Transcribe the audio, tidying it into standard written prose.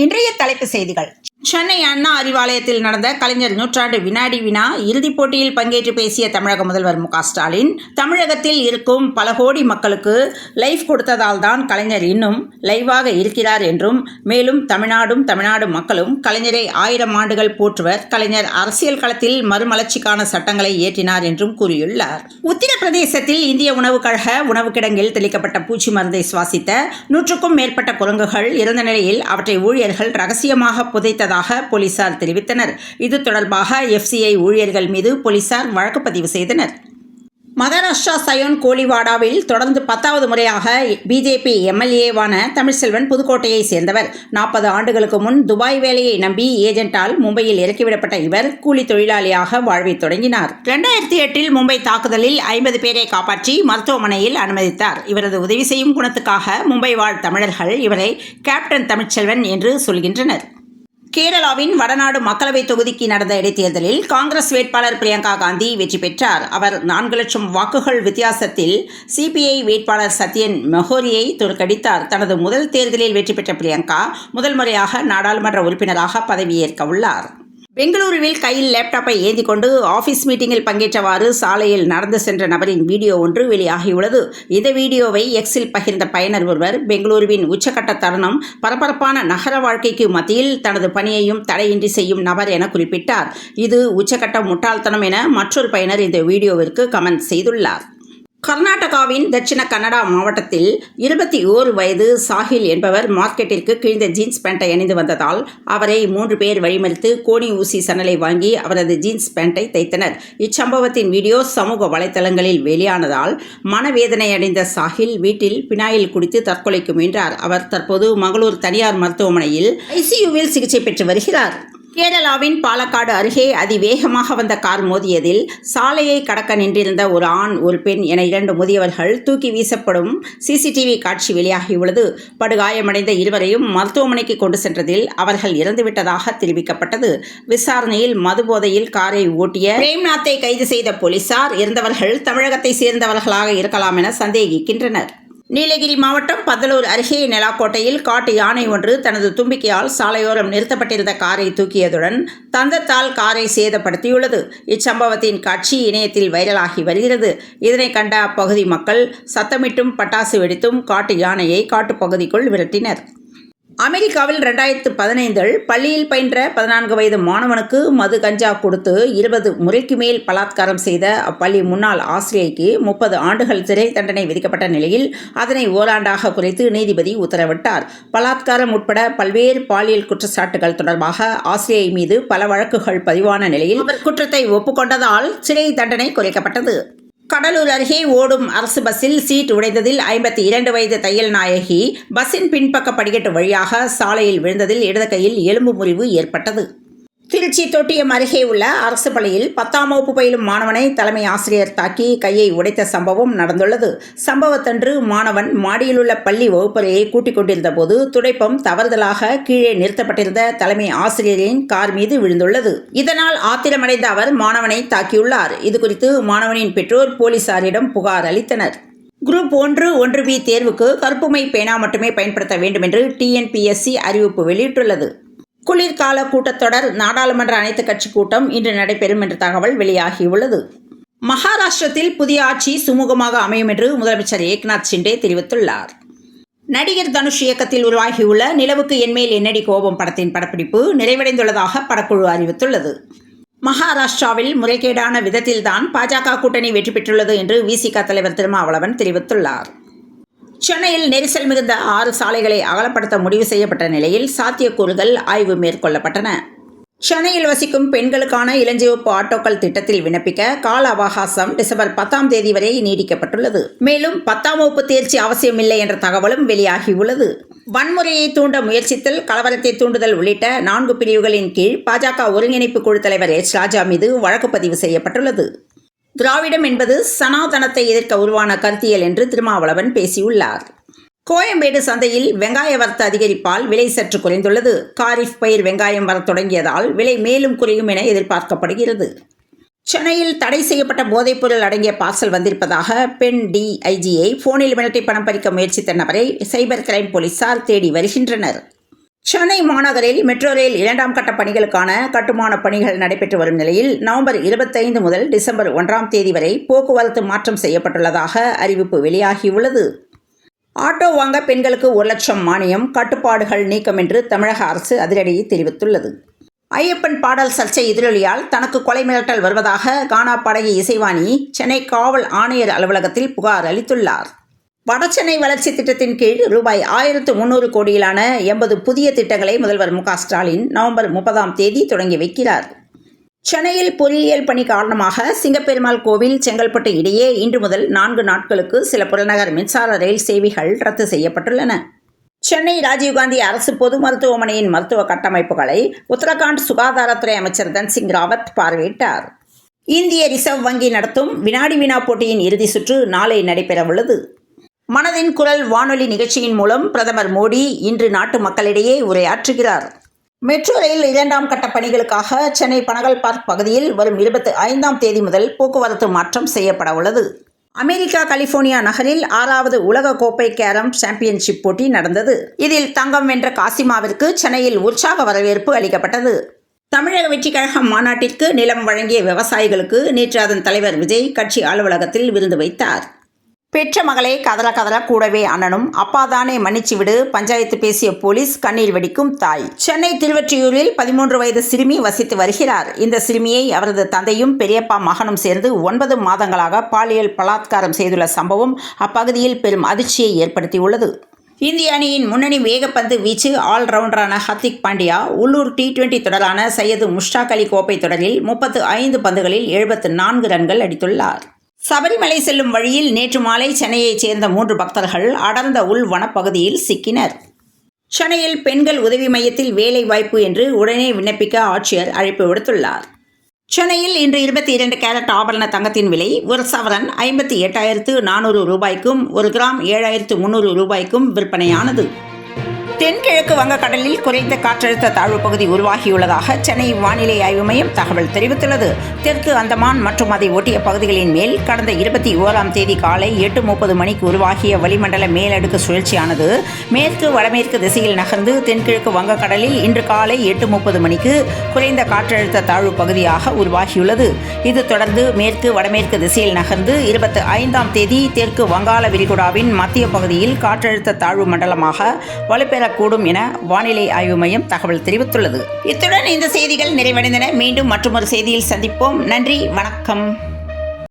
இன்றைய தலைப்பு செய்திகள். சென்னை அண்ணா அறிவாலயத்தில் நடந்த கலைஞர் நூற்றாண்டு வினாடி வினா இறுதிப் போட்டியில் பங்கேற்று பேசிய தமிழக முதல்வர் மு க ஸ்டாலின், தமிழகத்தில் இருக்கும் பல கோடி மக்களுக்கு லைஃப் கொடுத்ததால் தான் கலைஞர் இன்னும் லைவாக இருக்கிறார் என்றும், மேலும் தமிழ்நாடு மக்களும் கலைஞரை 1000 ஆண்டுகள் போற்றுவர், கலைஞர் அரசியல் களத்தில் மறுமலர்ச்சிக்கான சட்டங்களை இயற்றினார் என்றும் கூறியுள்ளார். உத்தரப்பிரதேசத்தில் இந்திய உணவுக் கழக உணவு கிடங்கில் தெளிக்கப்பட்ட பூச்சி மருந்தை சுவாசித்த 100க்கும் மேற்பட்ட குரங்குகள் இறந்த நிலையில் அவற்றை ஊழியர்கள் ரகசியமாக புதைத்ததாக போலீசார் தெரிவித்தனர். இது தொடர்பாக FCI ஊழியர்கள் மீது போலீசார் வழக்கு பதிவு செய்தனர். மகாராஷ்டிரா சயோன் கோலிவாடாவில் தொடர்ந்து 10வது முறையாக பிஜேபி MLA-வான தமிழ்செல்வன் புதுக்கோட்டையை சேர்ந்தவர். 40 ஆண்டுகளுக்கு முன் துபாய் வேலையை நம்பி ஏஜென்ட்டால் மும்பையில் இறக்கிவிடப்பட்ட இவர் கூலி தொழிலாளியாக வாழ்வை தொடங்கினார். 2008இல் மும்பை தாக்குதலில் 50 பேரை காப்பாற்றி மருத்துவமனையில் அனுமதித்தார். இவரது உதவி செய்யும் குணத்துக்காக மும்பை வாழ் தமிழர்கள் இவரை கேப்டன் தமிழ்செல்வன் என்று சொல்கின்றனர். கேரளாவின் வடநாடு மக்களவை தொகுதிக்கு நடந்த இடைத்தேர்தலில் காங்கிரஸ் வேட்பாளர் பிரியங்கா காந்தி வெற்றி பெற்றார். அவர் 4 லட்சம் வாக்குகள் வித்தியாசத்தில் CPI வேட்பாளர் சத்யன் மெஹோரியை தோற்கடித்தார். தனது முதல் தேர்தலில் வெற்றி பெற்ற பிரியங்கா முதல் முறையாக நாடாளுமன்ற உறுப்பினராக பதவியேற்க உள்ளார். பெங்களூருவில் கையில் லேப்டாப்பை ஏந்தி கொண்டு ஆபீஸ் மீட்டிங்கில் பங்கேற்றவாறு சாலையில் நடந்து சென்ற நபரின் வீடியோ ஒன்று வெளியாகியுள்ளது. இந்த வீடியோவை Xல் பகிர்ந்த பயனர் ஒருவர், பெங்களூருவின் உச்சக்கட்ட தருணம், பரபரப்பான நகர வாழ்க்கைக்கு மத்தியில் தனது பணியையும் தடையின்றி செய்யும் நபர் என குறிப்பிட்டார். இது உச்சக்கட்ட முட்டாள்தனம் என மற்றொரு பயனர் இந்த வீடியோவிற்கு கமெண்ட் செய்துள்ளார். கர்நாடகாவின் தட்சிண கன்னடா மாவட்டத்தில் 21 வயது சாஹில் என்பவர் மார்க்கெட்டிற்கு கிழிந்த ஜீன்ஸ் பேண்டை அணிந்து வந்ததால் அவரை 3 பேர் வழிமறித்து கோணி ஊசி சணலை வாங்கி அவரது ஜீன்ஸ் பேண்டை தைத்தனர். இச்சம்பவத்தின் வீடியோ சமூக வலைதளங்களில் வெளியானதால் மனவேதனை அடைந்த சாஹில் வீட்டில் பினாயில் குடித்து தற்கொலைக்கு முயன்றார். அவர் தற்போது மங்களூர் தனியார் மருத்துவமனையில் ICUவில் சிகிச்சை பெற்று வருகிறார். கேரளாவின் பாலக்காடு அருகே அதிவேகமாக வந்த கார் மோதியதில் சாலையை கடக்க நின்றிருந்த ஒரு ஆண், ஒரு பெண் என 2 முதியவர்கள் தூக்கி வீசப்படும் CCTV காட்சி வெளியாகியுள்ளது. படுகாயமடைந்த இருவரையும் மருத்துவமனைக்கு கொண்டு சென்றதில் அவர்கள் இறந்துவிட்டதாக தெரிவிக்கப்பட்டது. விசாரணையில் மதுபோதையில் காரை ஓட்டிய பிரேம்நாத்தை கைது செய்த போலீசார் இறந்தவர்கள் தமிழகத்தை சேர்ந்தவர்களாக இருக்கலாம் என சந்தேகிக்கின்றனர். நீலகிரி மாவட்டம் பந்தலூர் அருகே நெலாக்கோட்டையில் காட்டு யானை ஒன்று தனது தும்பிக்கையால் சாலையோரம் நிறுத்தப்பட்டிருந்த காரை தூக்கியதுடன் தந்தத்தால் காரை சேதப்படுத்தியுள்ளது. இச்சம்பவத்தின் காட்சி இணையத்தில் வைரலாகி வருகிறது. இதனை கண்ட அப்பகுதி மக்கள் சத்தமிட்டும் பட்டாசு வெடித்தும் காட்டு யானையை காட்டுப்பகுதிக்குள் விரட்டினர். அமெரிக்காவில் 2015இல் பள்ளியில் பயின்ற 14 வயது மாணவனுக்கு மது கஞ்சா கொடுத்து 20 முறைக்கு மேல் பலாத்காரம் செய்த அப்பள்ளி முன்னாள் ஆசிரியைக்கு 30 ஆண்டுகள் சிறை தண்டனை விதிக்கப்பட்ட நிலையில் அதனை ஓராண்டாக குறைத்து நீதிபதி உத்தரவிட்டார். பலாத்காரம் உட்பட பல்வேறு பாலியல் குற்றச்சாட்டுகள் தொடர்பாக ஆசிரியை மீது பல வழக்குகள் பதிவான நிலையில் அவர் குற்றத்தை ஒப்புக்கொண்டதால் சிறை தண்டனை குறைக்கப்பட்டது. கடலூர் அருகே ஓடும் அரசு பஸ்ஸில் சீட் உடைந்ததில் 52 வயது தையல் நாயகி பஸ்ஸின் பின்பக்க படிக்கட்டு வழியாக சாலையில் விழுந்ததில் இடது கையில் எலும்பு முறிவு ஏற்பட்டது. திருச்சி தொட்டியம் அருகே உள்ள அரசு பள்ளியில் 10ஆம் வகுப்பு பயிலும் மாணவனை தலைமை ஆசிரியர் தாக்கி கையை உடைத்த சம்பவம் நடந்துள்ளது. சம்பவத்தன்று மாணவன் மாடியில் உள்ள பள்ளி வகுப்பறையை கூட்டிக் கொண்டிருந்த போது துடைப்பம் தவறுதலாக கீழே நிறுத்தப்பட்டிருந்த தலைமை ஆசிரியரின் கார் மீது விழுந்துள்ளது. இதனால் ஆத்திரமடைந்த அவர் மாணவனை தாக்கியுள்ளார். இதுகுறித்து மாணவனின் பெற்றோர் போலீசாரிடம் புகார் அளித்தனர். குரூப் 1-1B தேர்வுக்கு கருப்புமை பேனா மட்டுமே பயன்படுத்த வேண்டும் என்று TNPSC அறிவிப்பு வெளியிட்டுள்ளது. குளிர்கால கூட்டத்தொடர் நாடாளுமன்ற அனைத்துக் கட்சி கூட்டம் இன்று நடைபெறும் என்ற தகவல் வெளியாகியுள்ளது. மகாராஷ்டிரத்தில் புதிய ஆட்சி சுமூகமாக அமையும் என்று முதலமைச்சர் ஏக்நாத் ஷிண்டே தெரிவித்துள்ளார். நடிகர் தனுஷ் இயக்கத்தில் உருவாகியுள்ள நிலவுக்கு என்மேல் என்னடி கோபம் படத்தின் படப்பிடிப்பு நிறைவடைந்துள்ளதாக படக்குழு அறிவித்துள்ளது. மகாராஷ்டிராவில் முறைகேடான விதத்தில்தான் பாஜக கூட்டணி வெற்றி பெற்றுள்ளது என்று VCK தலைவர் திருமாவளவன் தெரிவித்துள்ளார். சென்னையில் நெரிசல் மிகுந்த 6 சாலைகளை அகலப்படுத்த முடிவு செய்யப்பட்ட நிலையில் சாத்தியக்கூறுகள் ஆய்வு மேற்கொள்ளப்பட்டன. சென்னையில் வசிக்கும் பெண்களுக்கான இளஞ்சிவப்பு ஆட்டோக்கள் திட்டத்தில் விண்ணப்பிக்க கால அவகாசம் டிசம்பர் 10ஆம் தேதி வரை நீடிக்கப்பட்டுள்ளது. மேலும் 10ஆம் வகுப்பு தேர்ச்சி அவசியமில்லை என்ற தகவலும் வெளியாகியுள்ளது. வன்முறையை தூண்ட முயற்சித்தல், கலவரத்தை தூண்டுதல் உள்ளிட்ட 4 பிரிவுகளின் கீழ் பாஜக ஒருங்கிணைப்பு குழு தலைவர் H. ராஜா மீது வழக்கு பதிவு செய்யப்பட்டுள்ளது. திராவிடம் என்பது சனாதனத்தை எதிர்க்க உருவான கருத்தியல் என்று திருமாவளவன் பேசியுள்ளார். கோயம்பேடு சந்தையில் வெங்காய வரத்து அதிகரிப்பால் விலை சற்று குறைந்துள்ளது. காரிஃப் பயிர் வெங்காயம் வரத் தொடங்கியதால் விலை மேலும் குறையும் என எதிர்பார்க்கப்படுகிறது. சென்னையில் தடை செய்யப்பட்ட போதைப்பொருள் அடங்கிய பார்சல் வந்திருப்பதாக பெண் DIGயை போனில் மிரட்டி பணம் பறிக்க முயற்சித்த நபரை சைபர் கிரைம் போலீசார் தேடி வருகின்றனர். சென்னை மாநகரில் மெட்ரோ ரயில் 2ஆம் கட்ட பணிகளுக்கான கட்டுமான பணிகள் நடைபெற்று வரும் நிலையில் நவம்பர் 25 முதல் டிசம்பர் 1ஆம் தேதி வரை போக்குவரத்து மாற்றம் செய்யப்பட்டுள்ளதாக அறிவிப்பு வெளியாகியுள்ளது. ஆட்டோ வாங்க பெண்களுக்கு 1 லட்சம் மானியம், கட்டுப்பாடுகள் நீக்கம் என்று தமிழக அரசு அதிரடியை தெரிவித்துள்ளது. ஐயப்பன் பாடல் சர்ச்சை எதிரொலியால் தனக்கு கொலை மிரட்டல் வருவதாக கானா பாடகி இசைவாணி சென்னை காவல் ஆணையர் அலுவலகத்தில் புகார் அளித்துள்ளார். வடசென்னை வளர்ச்சி திட்டத்தின் கீழ் ரூபாய் 1300 கோடியிலான 80 புதிய திட்டங்களை முதல்வர் மு.க.ஸ்டாலின் நவம்பர் 30ஆம் தேதி தொடங்கி வைக்கிறார். சென்னையில் பொறியியல் பணி காரணமாக சிங்கப்பெருமாள் கோவில் செங்கல்பட்டு இடையே இன்று முதல் 4 நாட்களுக்கு சில புறநகர் மின்சார ரயில் சேவைகள் ரத்து செய்யப்பட்டுள்ளன. சென்னை ராஜீவ்காந்தி அரசு பொது மருத்துவமனையின் மருத்துவ கட்டமைப்புகளை உத்தரகாண்ட் சுகாதாரத்துறை அமைச்சர் தன்சிங் ராவத் பார்வையிட்டார். இந்திய ரிசர்வ் வங்கி நடத்தும் வினாடி வினா போட்டியின் இறுதி சுற்று நாளை நடைபெறவுள்ளது. மனதின் குரல் வானொலி நிகழ்ச்சியின் மூலம் பிரதமர் மோடி இன்று நாட்டு மக்களிடையே உரையாற்றுகிறார். மெட்ரோ ரயில் 2ஆம் கட்ட பணிகளுக்காக சென்னை பனகல் பார்க் பகுதியில் வரும் 25ஆம் தேதி முதல் போக்குவரத்து மாற்றம் செய்யப்பட உள்ளது. அமெரிக்கா கலிபோர்னியா நகரில் 6வது உலக கோப்பை கேரம் சாம்பியன்ஷிப் போட்டி நடந்தது. இதில் தங்கம் வென்ற காசிமாவிற்கு சென்னையில் உற்சாக வரவேற்பு அளிக்கப்பட்டது. தமிழக வெற்றிக் கழகம் மாநாட்டிற்கு நிலம் வழங்கிய விவசாயிகளுக்கு நேற்று அதன் தலைவர் விஜய் கட்சி அலுவலகத்தில் விருந்து வைத்தார். பெற்ற மகளே கதற கூடவே அண்ணனும் அப்பாதானே மன்னிச்சு விடு பஞ்சாயத்து பேசிய போலீஸ் கண்ணீர் வெடிக்கும் தாய். சென்னை திருவொற்றியூரில் 13 வயது சிறுமி வசித்து வருகிறார். இந்த சிறுமியை அவரது தந்தையும் பெரியப்பா மகனும் சேர்ந்து 9 மாதங்களாக பாலியல் பலாத்காரம் செய்துள்ள சம்பவம் அப்பகுதியில் பெரும் அதிர்ச்சியை ஏற்படுத்தியுள்ளது. இந்திய அணியின் முன்னணி வேகப்பந்து வீச்சு ஆல்ரவுண்டரான ஹர்திக் பாண்டியா உள்ளூர் T20 தொடரான சையது முஷ்டாக் அலி கோப்பை தொடரில் 35 பந்துகளில் 74 ரன்கள் அடித்துள்ளார். சபரிமலை செல்லும் வழியில் நேற்று மாலை சென்னையைச் சேர்ந்த 3 பக்தர்கள் அடர்ந்த உள் வனப்பகுதியில் சிக்கினர். சென்னையில் பெண்கள் உதவி மையத்தில் வேலை வாய்ப்பு என்று உடனே விண்ணப்பிக்க ஆட்சியர் அழைப்பு விடுத்துள்ளார். சென்னையில் இன்று 22 கேரட் ஆபரண தங்கத்தின் விலை ஒரு சவரன் 58,400 ரூபாய்க்கும் 1 கிராம் 7,300 ரூபாய்க்கும் விற்பனையானது. தென்கிழக்கு வங்கக்கடலில் குறைந்த காற்றழுத்த தாழ்வு பகுதி உருவாகியுள்ளதாக சென்னை வானிலை ஆய்வு மையம் தகவல் தெரிவித்துள்ளது. தெற்கு அந்தமான் மற்றும் அதை ஒட்டிய பகுதிகளின் மேல் கடந்த 21ஆம் தேதி காலை 8:30 மணிக்கு உருவாகிய வளிமண்டல மேலடுக்கு சுழற்சியானது மேற்கு வடமேற்கு திசையில் நகர்ந்து தென்கிழக்கு வங்கக்கடலில் இன்று காலை 8:30 மணிக்கு குறைந்த காற்றழுத்த தாழ்வு பகுதியாக உருவாகியுள்ளது. இது தொடர்ந்து மேற்கு வடமேற்கு திசையில் நகர்ந்து 25ஆம் தேதி தெற்கு வங்காள விரிகுடாவின் மத்திய பகுதியில் காற்றழுத்த தாழ்வு மண்டலமாக வலுப்பெற கூடும் என வானிலை ஆய்வு மையம் தகவல் தெரிவித்துள்ளது. இத்துடன் இந்த செய்திகள் நிறைவடைந்தன. மீண்டும் மற்றொரு செய்தியில் சந்திப்போம். நன்றி, வணக்கம்.